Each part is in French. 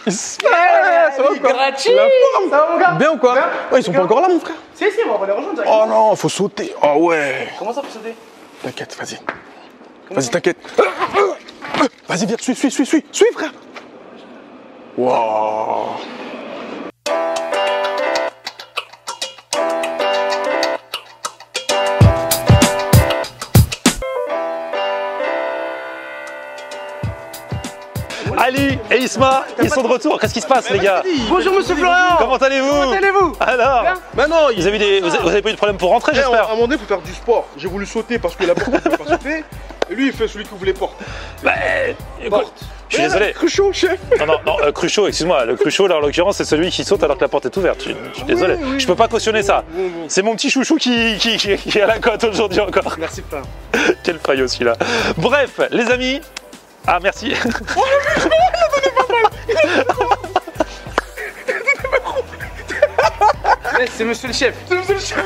Ça va quoi? Gratuit. La forme. Ça va mon gars? Bien ou quoi? Ouais, ils sont pas encore là mon frère. Si, on va les rejoindre. Oh non, faut sauter. Oh ouais. Comment ça faut sauter? T'inquiète, vas-y. Vas-y, t'inquiète. Vas-y, viens, suis, frère. Wow. Ali et Isma, ils sont de retour. Qu'est-ce qui se passe, les gars? Bonjour monsieur Florian. Comment allez-vous? Comment allez-vous? Alors, Mais non, vous avez pas eu de problème pour rentrer, à un j'espère? moment donné, il faut faire du sport. J'ai voulu sauter parce que la porte ne pouvait pas sauter. Et lui, il fait celui qui ouvre les portes. Bah, écoute, je suis désolé. Cruchot, chef. Non, Cruchot, excuse-moi. Le Cruchot, là, en l'occurrence, c'est celui qui saute alors que la porte est ouverte. Je suis désolé. Oui. Je peux pas cautionner ça. Bon. C'est mon petit chouchou qui est à la cote aujourd'hui encore. Merci, frère. Quel faillot celui-là. Bref, les amis. Ah, merci. C'est monsieur le chef.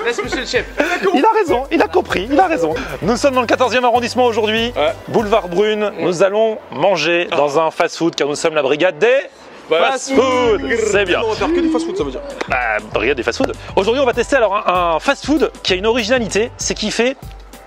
Laisse monsieur le chef. Il a raison, il a compris, il a raison. Nous sommes dans le 14e arrondissement aujourd'hui, boulevard Brune. Nous allons manger dans un fast-food car nous sommes la brigade des fast-food. C'est bien. On va faire que du fast-food, ça veut dire. Bah, brigade des fast-food. Aujourd'hui, on va tester alors un fast-food qui a une originalité, c'est qu'il fait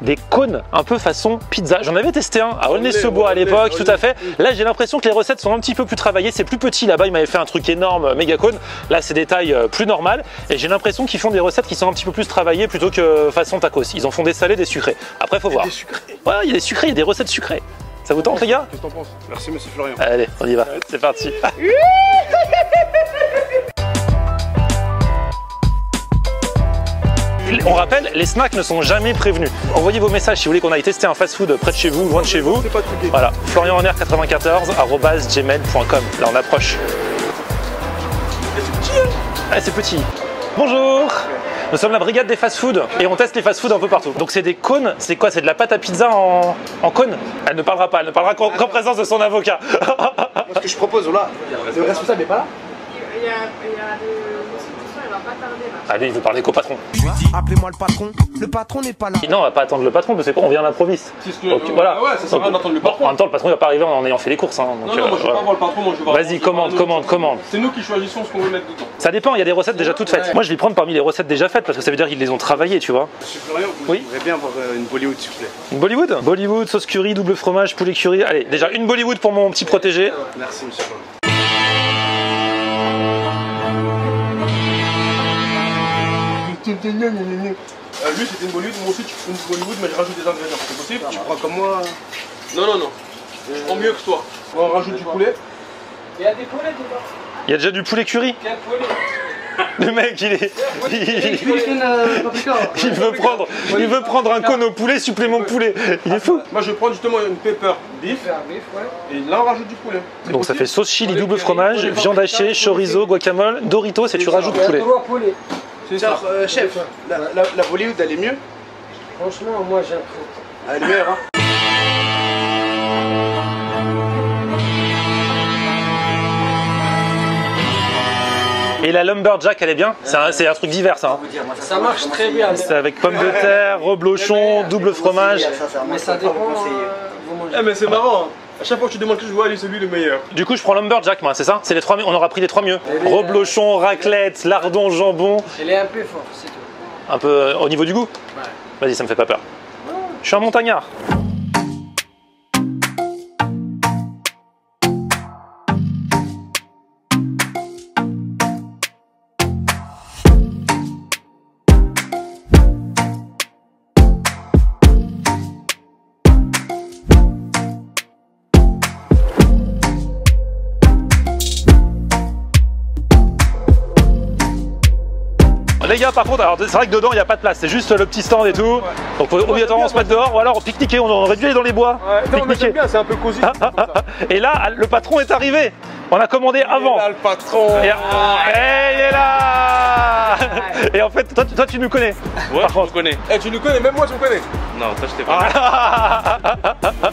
des cônes un peu façon pizza. J'en avais testé un à Aulnay-sous-Bois à l'époque, tout à fait. Là, j'ai l'impression que les recettes sont un petit peu plus travaillées. C'est plus petit. Là-bas, il m'avait fait un truc énorme, méga cône. Là, c'est des tailles plus normales. Et j'ai l'impression qu'ils font des recettes qui sont un petit peu plus travaillées plutôt que façon tacos. Ils en font des salés, des sucrés. Après, faut voir. Des sucrés. Ouais, il y a des sucrés, il y a des recettes sucrées. Ça vous tente, les gars? Qu'est-ce que t'en penses? Merci, monsieur Florian. Allez, on y va. C'est parti. On rappelle, les snacks ne sont jamais prévenus. Envoyez vos messages si vous voulez qu'on aille tester un fast-food près de chez vous, loin de chez vous. C'est pas truqué. Voilà, florianenr94@gmail.com. Là, on approche. C'est petit, hein? Ah, c'est petit. Bonjour. Nous sommes la brigade des fast-food et on teste les fast-food un peu partout. Donc c'est des cônes, c'est quoi? C'est de la pâte à pizza en cône? Elle ne parlera pas, elle ne parlera qu'en présence de son avocat. Moi, ce que je propose, là, le responsable n'est pas là. Il y a le constitution, il va pas tarder là. Allez, il veut parler qu'au patron. Appelez-moi le patron n'est pas là. Non, on va pas attendre le patron parce qu'on vient à l'improviste. C'est ce que. Donc, voilà. Ouais, ça sert à rien d'attendre le patron. En même temps, le patron il va pas arriver en ayant fait les courses. Hein, donc, Non, moi je veux voilà. pas voir le patron, moi je veux voir. Vas-y, commande. C'est nous qui choisissons ce qu'on veut mettre dedans. Ça dépend, il y a des recettes déjà toutes faites. Moi je vais prendre parmi les recettes déjà faites parce que ça veut dire qu'ils les ont travaillées, tu vois. Monsieur Florian, Oui. j'aimerais bien avoir une Bollywood, s'il vous plaît. Une Bollywood? Bollywood, sauce curry, double fromage, poulet curry. Allez, déjà une Bollywood pour mon petit protégé. Merci, monsieur Florian. Lui c'était une Bollywood, moi aussi tu fais une Bollywood, mais je rajoute des ingrédients. C'est possible? Tu prends comme moi? Non. Je prends mieux que toi. On rajoute du poulet. Il y a des poulets dedans. Il y a déjà du poulet curry. Quel poulet? Le mec, il veut Paprika. prendre un cône au poulet, supplément poulet. Il est fou. Moi je vais prendre justement une pepper beef. Et là on rajoute du poulet. Donc ça fait sauce chili, double fromage, viande hachée, chorizo, guacamole, Doritos et tu rajoutes poulet. Trois poulets. C'est ça. Chef, la Bollywood elle est mieux? Franchement, moi j'ai un truc. Elle est meilleure, hein? Et la lumberjack, elle est bien? C'est un truc divers ça. Hein. Ça marche très bien. C'est avec pommes de terre, reblochon, double fromage. Mais ça dépend. Vous mangez. Eh mais c'est marrant. Hein. À chaque fois que tu demandes que je vois, allez, c'est lui le meilleur. Du coup, je prends lumberjack, moi, c'est ça? C'est les trois, on aura pris les trois mieux. Reblochon, raclette, lardon, jambon. Elle est un peu forte, c'est tout. Un peu au niveau du goût? Vas-y, ça me fait pas peur. Je suis un montagnard. Les gars, par contre, alors c'est vrai que dedans il n'y a pas de place, c'est juste le petit stand et tout. Donc faut obligatoirement se mettre dehors ou alors pique-niquer, on aurait dû aller dans les bois. Non mais j'aime bien, c'est un peu cosy. Et là, le patron est arrivé. On a commandé avant. Là le patron. Et, il est là. Et en fait, toi tu nous connais. Ouais, par je contre. te connais. Eh tu nous connais, même moi tu me connais. Non, toi je t'ai pas.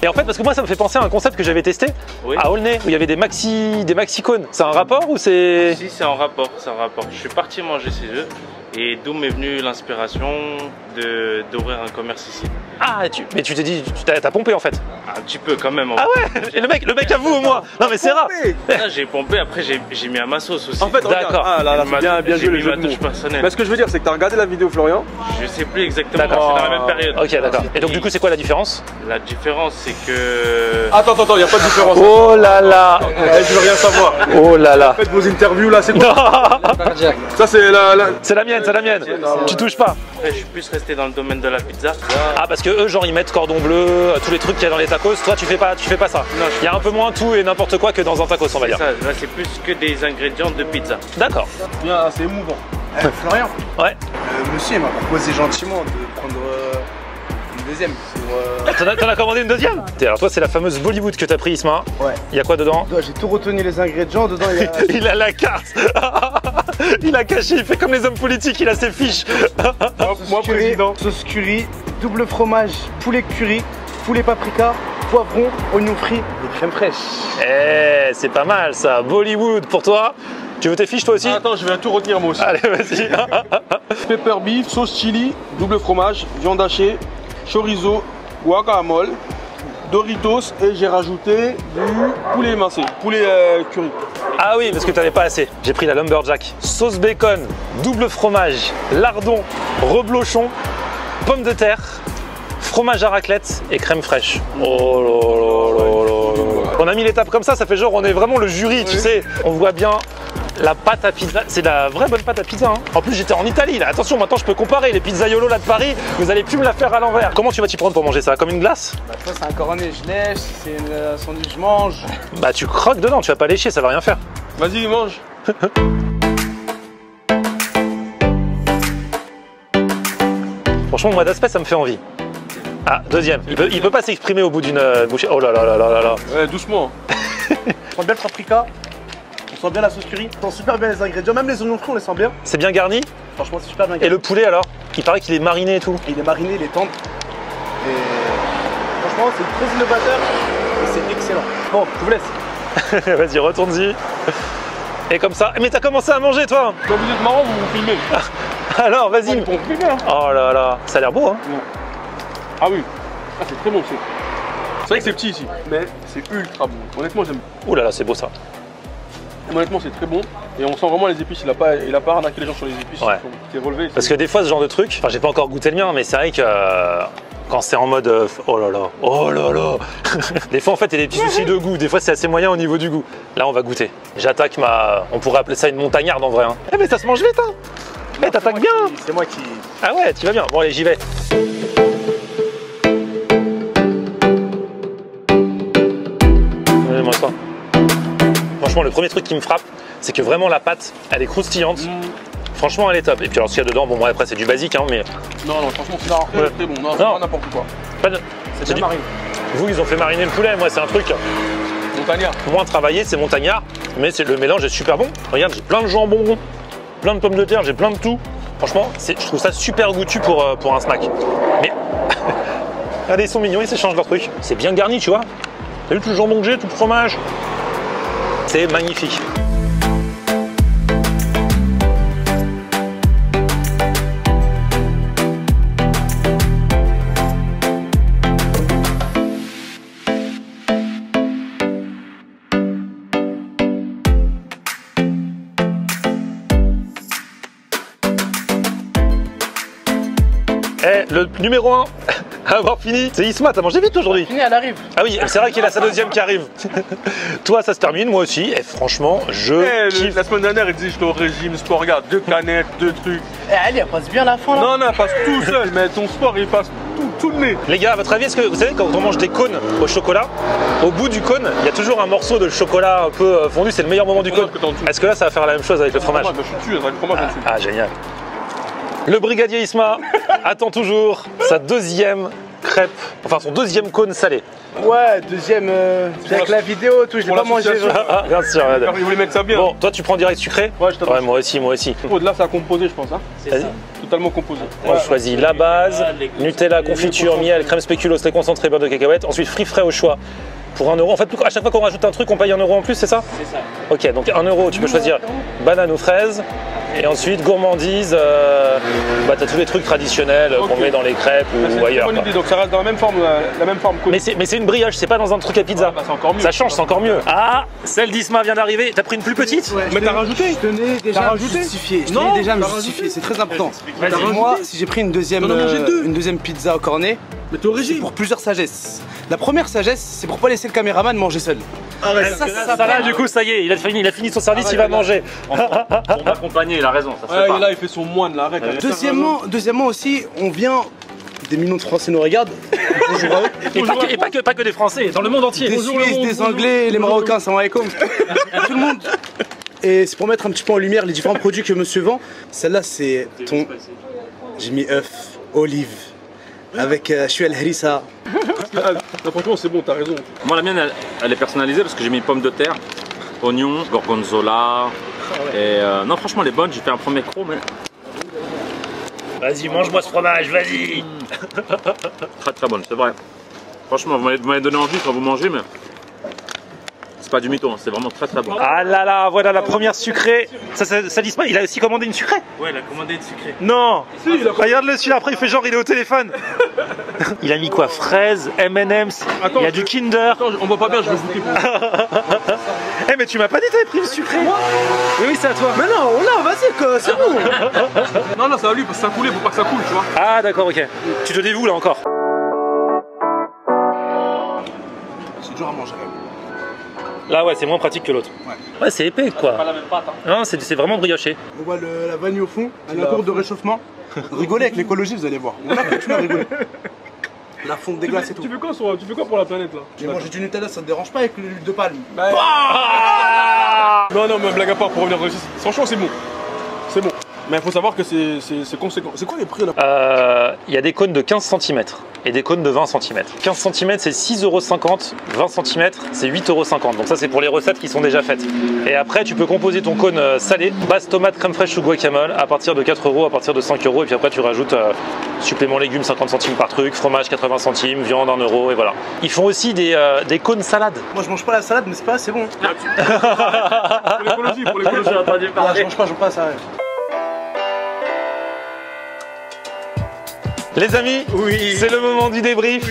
Et en fait, parce que moi ça me fait penser à un concept que j'avais testé Oui. à Aulnay où il y avait des maxi cônes. C'est un rapport ou c'est... Si, c'est en rapport, c'est en rapport. Je suis parti manger chez eux Et d'où m'est venue l'inspiration d'ouvrir un commerce ici. Ah, mais tu t'es dit, t'as pompé en fait. Un petit peu quand même. Ah ouais. Et le mec à vous ou moi? Non mais c'est rare. Là j'ai pompé, après j'ai mis à ma sauce aussi. En fait, d'accord. Ah là, là, bien joué le jeu de mots. personnel. Mais ce que je veux dire, c'est que t'as regardé la vidéo Florian. Je sais plus exactement, D'accord. c'est dans la même période. Ok, d'accord. Et donc du coup, c'est quoi la différence? La différence, c'est que... Attends, y a pas de différence. Oh là là. Je veux rien savoir. Oh là là. Faites vos interviews là, c'est quoi? Cardiaque. Ça c'est la... C'est la mienne, c'est la mienne. Tu touches pas. Après, je suis plus resté dans le domaine de la pizza. Ah, parce que eux, genre, ils mettent cordon bleu, tous les trucs qu'il y a dans les tacos. Toi, tu fais pas ça. Non, Il y a un peu moins tout et n'importe quoi que dans un tacos, on va dire. Ça, là, c'est plus que des ingrédients de pizza. D'accord. Bien, c'est émouvant. Florian, Ouais. monsieur il m'a proposé gentiment de prendre une deuxième pour... T'en as commandé une deuxième? Alors toi, c'est la fameuse Bollywood que t'as pris, Isma. Ouais. Il y a quoi dedans? J'ai tout retenu les ingrédients, dedans il y a... Il a la carte. Il a caché, il fait comme les hommes politiques, il a ses fiches. Moi président. Sauce curry, double fromage, poulet curry, poulet paprika, poivron, oignon frit et crème fraîche. Eh, c'est pas mal ça. Bollywood pour toi. Tu veux tes fiches toi aussi? Attends, je vais tout retenir moi aussi. Allez, vas-y. Pepper beef, sauce chili, double fromage, viande hachée, chorizo, guacamole, Doritos et j'ai rajouté du poulet émincé, poulet curry. Ah oui, parce que t'avais pas assez. J'ai pris la Lumberjack. Sauce bacon, double fromage, lardon, reblochon, pommes de terre, fromage à raclette et crème fraîche. Oh là là là là. On a mis l'étape comme ça fait genre on est vraiment le jury, tu sais. On voit bien la pâte à pizza, c'est de la vraie bonne pâte à pizza. Hein. En plus j'étais en Italie là, attention maintenant je peux comparer les pizzaiolo là de Paris, vous allez plus me la faire à l'envers. Comment tu vas t'y prendre pour manger ça? Comme une glace? Bah toi c'est un coronet, je lèche, c'est un sandwich, je mange. Bah tu croques dedans, tu vas pas lécher, ça va rien faire. Vas-y, mange. Franchement moi d'aspect ça me fait envie. Ah, deuxième, il peut pas s'exprimer au bout d'une bouchée. Oh là là là là là là. Ouais, doucement. On sent bien le paprika, on sent bien la sauce curry, on sent super bien les ingrédients, même les oignons frits on les sent bien. C'est bien garni? Franchement c'est super bien Et garni. le poulet alors? Il paraît qu'il est mariné et tout. Il est mariné, il est tendre. Et franchement c'est très innovateur et c'est excellent. Bon, je vous laisse. Vas-y, retourne-y. Et comme ça. Mais t'as commencé à manger toi? Quand vous êtes marrant, vous vous filmez. Alors vas-y. On filme bien. Oh là là, ça a l'air beau hein. Ah oui. Ah, c'est très bon aussi. C'est vrai que c'est petit ici, mais c'est ultra bon. Honnêtement, j'aime. Ouh là là, c'est beau ça. Honnêtement, c'est très bon. Et on sent vraiment les épices. Il a pas arnaqué les gens sur les épices. Ouais. C'est relevé. Parce que des fois, ce genre de truc, enfin, j'ai pas encore goûté le mien, mais c'est vrai que quand c'est en mode oh là là, des fois en fait, il y a des petits soucis de goût. Des fois, c'est assez moyen au niveau du goût. Là, on va goûter. J'attaque on pourrait appeler ça une montagnarde en vrai. Hein. Eh, mais ça se mange vite, hein. Eh, t'attaques bien. C'est moi qui... Ah ouais, tu vas bien. Bon, allez, j'y vais. Moi, ça. Franchement, le premier truc qui me frappe, c'est que vraiment la pâte, elle est croustillante. Franchement, elle est top. Et puis alors, ce qu'il y a dedans, bon, après, c'est du basique, hein, mais. Non, franchement, c'est très bon. Non, c'est pas n'importe quoi. C'est bien mariné. Vous, ils ont fait mariner le poulet. Moi, c'est un truc Montagnard. moins travaillé, c'est montagnard, mais le mélange est super bon. Regarde, j'ai plein de jambon, plein de pommes de terre, j'ai plein de tout. Franchement, je trouve ça super goûtu pour un snack. Mais regardez, ils sont mignons, ils s'échangent leurs trucs. C'est bien garni, tu vois. T'as vu tout le jambon que j'ai, tout le fromage? C'est magnifique. Eh, le numéro 1 à avoir fini, c'est Isma, t'as mangé vite aujourd'hui? Fini, elle arrive. Ah oui, c'est vrai qu'il a sa deuxième qui arrive. Toi, ça se termine, moi aussi, et franchement, je kiffe. La semaine dernière, il disait j'étais au régime, sport, regarde, 2 canettes, 2 trucs. Elle, elle passe bien la fin là. Non, elle passe tout seul, mais ton sport, il passe tout le nez. Les gars, à votre avis, est-ce que vous savez quand on mange des cônes au chocolat, au bout du cône, il y a toujours un morceau de chocolat un peu fondu, c'est le meilleur moment du cône. Est-ce que là, ça va faire la même chose avec le fromage? Je suis dessus, avec le fromage dessus. Ah, génial. Le brigadier Isma attend toujours sa deuxième crêpe, enfin son deuxième cône salé. Ouais, deuxième, avec la vidéo, tout, je l'ai pas mangé. Bien sûr, regarde. Il voulait mettre ça bien. Bon, toi tu prends direct sucré? Ouais, je t'en Ouais, moi aussi. Au-delà, c'est à composer, je pense. Hein. Vas-y. Totalement composé. On choisit la base, Nutella, confiture, miel, crème spéculoos, lait concentré, beurre de cacahuète. Ensuite, fruits frais au choix pour 1 €. En fait, à chaque fois qu'on rajoute un truc, on paye 1 € en plus, c'est ça? C'est ça. Ok, donc 1 €, tu peux choisir banane ou fraise. Et ensuite, gourmandise, bah, t'as tous les trucs traditionnels qu'on met dans les crêpes ou ailleurs. Bonne idée, donc ça reste dans la même forme Mais c'est une brioche, c'est pas dans un truc à pizza. Bah, c'est encore mieux. Ça change, c'est encore mieux. Ah, celle d'Isma vient d'arriver. T'as pris une plus petite? Mais t'as rajouté? Je tenais déjà à me justifier. Je tenais déjà à me justifier, c'est très important. Moi, si j'ai pris une deuxième pizza au cornet, c'est pour plusieurs sagesses. La première sagesse, c'est pour pas laisser le caméraman manger seul. Ça là, du coup, ça y est, il a fini son service, il va manger. Pour m'accompagner, il a raison. Ça se fait pas. Là, il fait son moine, là, arrête. Deuxièmement aussi, on vient. Des millions de Français nous regardent. Bonjour à eux. Et pas que des Français, dans le monde entier. Des Suisses, des Anglais, les Marocains, salam alaikum. Tout le monde. Et c'est pour mettre un petit peu en lumière les différents produits que monsieur vend. Celle-là, c'est ton. J'ai mis œuf, olive, avec chouel harissa. Franchement, c'est bon, t'as raison. Moi, la mienne, elle est personnalisée parce que j'ai mis pommes de terre, oignons, gorgonzola. Et non, franchement, elle est bonne. J'ai fait un premier croc, mais. Vas-y, mange-moi ce fromage, vas-y. Très très bonne, c'est vrai. Franchement, vous m'avez donné envie quand vous mangez, mais c'est pas du mytho, hein, c'est vraiment très très bon. Ah là là, voilà la première sucrée. Ça dit pas, il a aussi commandé une sucrée? Ouais, il a commandé une sucrée. Non. Regarde-le celui-là, après il fait genre il est au téléphone. Il a mis quoi? Fraises, M&M's, il y a du Kinder. Attends, on voit pas bien, je vais goûter. Eh mais tu m'as pas dit que t'avais pris une sucrée? Oui, c'est à toi. Mais non, vas-y, c'est bon. Non, ça va lui, parce que ça coulait, faut pas que ça coule, tu vois. Ah d'accord, ok. Tu te dévoues là encore. C'est dur à manger. Là ouais, c'est moins pratique que l'autre. Ouais, c'est épais quoi. Pas la même pâte, hein. Non, c'est vraiment brioché. On voit la vanille au fond, la courbe de réchauffement. Rigolez avec l'écologie, vous allez voir. On a continué à rigoler. La fonte des glaces et tout. Tu fais quoi pour la planète là? J'ai mangé du Nutella, ça te dérange pas avec l'huile de palme? Non, mais blague à part, pour revenir sur le site, franchement, c'est bon. C'est bon. Mais il faut savoir que c'est conséquent. C'est quoi les prix là? Il y a des cônes de 15 cm et des cônes de 20 cm. 15 cm c'est 6,50 €, 20 cm c'est 8,50 €. Donc ça c'est pour les recettes qui sont déjà faites. Et après tu peux composer ton cône salé, base tomate, crème fraîche ou guacamole à partir de 4 €, à partir de 5 €. Et puis après tu rajoutes supplément légumes 50 centimes par truc, fromage 80 centimes, viande 1 € et voilà. Ils font aussi des cônes salades. Moi je mange pas la salade mais c'est pas assez bon. Pour l'écologie, j'ai entendu parler. Je mange pas ça. Les amis, c'est le moment du débrief.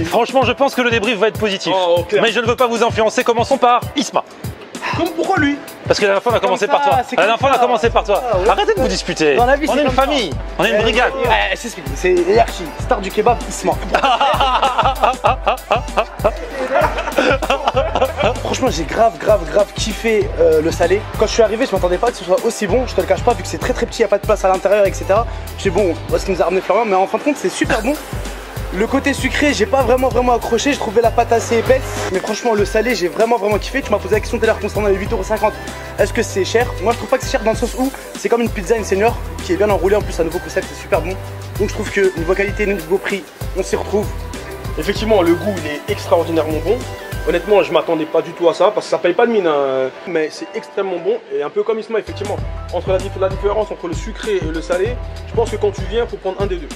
Franchement, je pense que le débrief va être positif. Mais je ne veux pas vous influencer. Commençons par Isma. Pourquoi lui? Parce que la dernière fois on a commencé par toi. La dernière fois on a commencé par toi. Arrêtez de vous disputer. Dans la vie, on est une famille, on est une brigade. C'est hiérarchie, star du kebab, Isma. Franchement, j'ai grave kiffé le salé. Quand je suis arrivé, je m'attendais pas que ce soit aussi bon. Je te le cache pas, vu que c'est très petit, y a pas de place à l'intérieur, etc. Je sais bon, ce qui nous a ramené Florian, mais en fin de compte, c'est super bon. Le côté sucré, j'ai pas vraiment accroché, je trouvais la pâte assez épaisse. Mais franchement, le salé, j'ai vraiment kiffé. Tu m'as posé la question tout à l'heure concernant les 8,50 €. Est-ce que c'est cher? Moi, je trouve pas que c'est cher dans le sens où c'est comme une pizza, une senior qui est bien enroulée. En plus, un nouveau concept, c'est super bon. Donc, je trouve que niveau qualité, niveau prix, on s'y retrouve. Effectivement, le goût, il est extraordinairement bon. Honnêtement, je m'attendais pas du tout à ça parce que ça paye pas de mine, hein. Mais c'est extrêmement bon et un peu comme Isma, effectivement. Entre la différence entre le sucré et le salé, je pense que quand tu viens, faut prendre un des deux.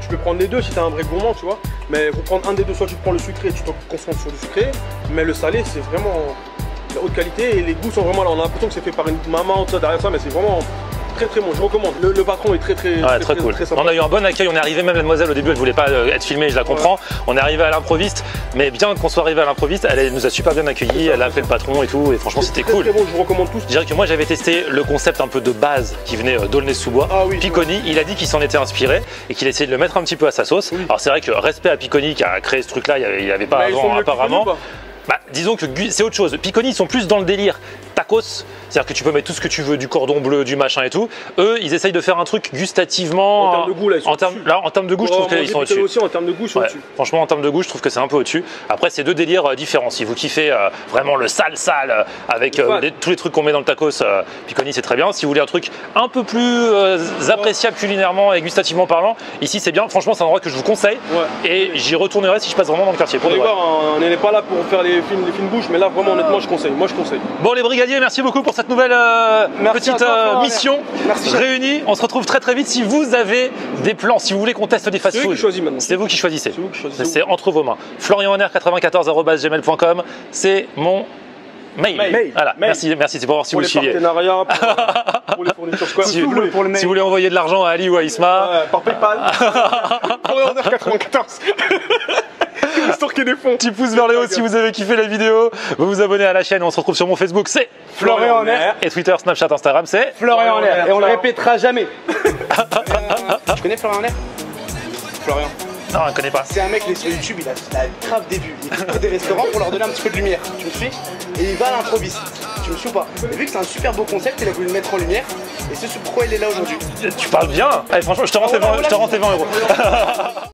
Tu peux prendre les deux si t'es un vrai gourmand, tu vois. Mais faut prendre un des deux, soit tu prends le sucré et tu te concentres sur le sucré. Mais le salé, c'est vraiment de la haute qualité et les goûts sont vraiment là. On a l'impression que c'est fait par une maman, tout ça, derrière ça, mais c'est vraiment très bon, je recommande. Le patron est très cool. sympa. On a eu un bon accueil, on est arrivé, même la demoiselle au début elle voulait pas être filmée, je la comprends. On est arrivé à l'improviste, mais bien qu'on soit arrivé à l'improviste, elle nous a super bien accueillis, elle a appelé le patron et tout, et franchement c'était cool. Très bon, je vous recommande tous. Je dirais que moi j'avais testé le concept un peu de base qui venait d'Aulnay-sous-Bois. Picconi, il a dit qu'il s'en était inspiré et qu'il essayait de le mettre un petit peu à sa sauce. Alors c'est vrai que respect à Picconi qui a créé ce truc là, il n'y avait pas avant apparemment. Disons que c'est autre chose. Picconi, ils sont plus dans le délire tacos, c'est-à-dire que tu peux mettre tout ce que tu veux, du cordon bleu, du machin et tout. Eux, ils essayent de faire un truc gustativement. En termes de goût, là, ils sont en termes de goût, je trouve qu'ils sont au-dessus. Aussi, en termes de goût, ils sont au-dessus. Franchement, en termes de goût, je trouve que c'est un peu au-dessus. Après, c'est deux délires différents. Si vous kiffez vraiment le sale avec tous les trucs qu'on met dans le tacos, Picconi, c'est très bien. Si vous voulez un truc un peu plus appréciable culinairement et gustativement parlant, ici, c'est bien. Franchement, c'est un endroit que je vous conseille. Et j'y retournerai si je passe vraiment dans le quartier. Pour on n'est pas là pour faire les fines bouches, mais là, vraiment, honnêtement, je conseille. Moi, je conseille. Bon, les brigadiers, merci beaucoup pour cette nouvelle petite mission réunie. On se retrouve très vite. Si vous avez des plans, si vous voulez qu'on teste des fast-food, c'est vous qui choisissez. C'est entre vos mains. FlorianHonner94@gmail.com, c'est mon Mail. Voilà, Mail. merci, c'est pour voir si Pour vous les le suiviez. partenariats, pour les fournitures Square. Si tout vous, voulez. pour le mail. si vous voulez envoyer de l'argent à Ali ou à Isma, Par Paypal. Order 94. Stocker des fonds. petit pouce vers le haut si vous avez kiffé la vidéo. Vous vous abonnez à la chaîne. On se retrouve sur mon Facebook, c'est Florian en air. et Twitter, Snapchat, Instagram, c'est Florian en l'air. Et on le Ciao. répétera jamais. Tu connais Florian en l'air? Florian. Non, on ne connaît pas. C'est un mec, il est sur YouTube, il a grave début. Il trouve des restaurants pour leur donner un petit peu de lumière. Tu me suis? Et il va à l'improviste. Tu me suis ou pas? Et vu que c'est un super beau concept, il a voulu le mettre en lumière. Et c'est pourquoi il est là aujourd'hui. Tu parles bien. Allez, franchement, je te rends tes 20 euros.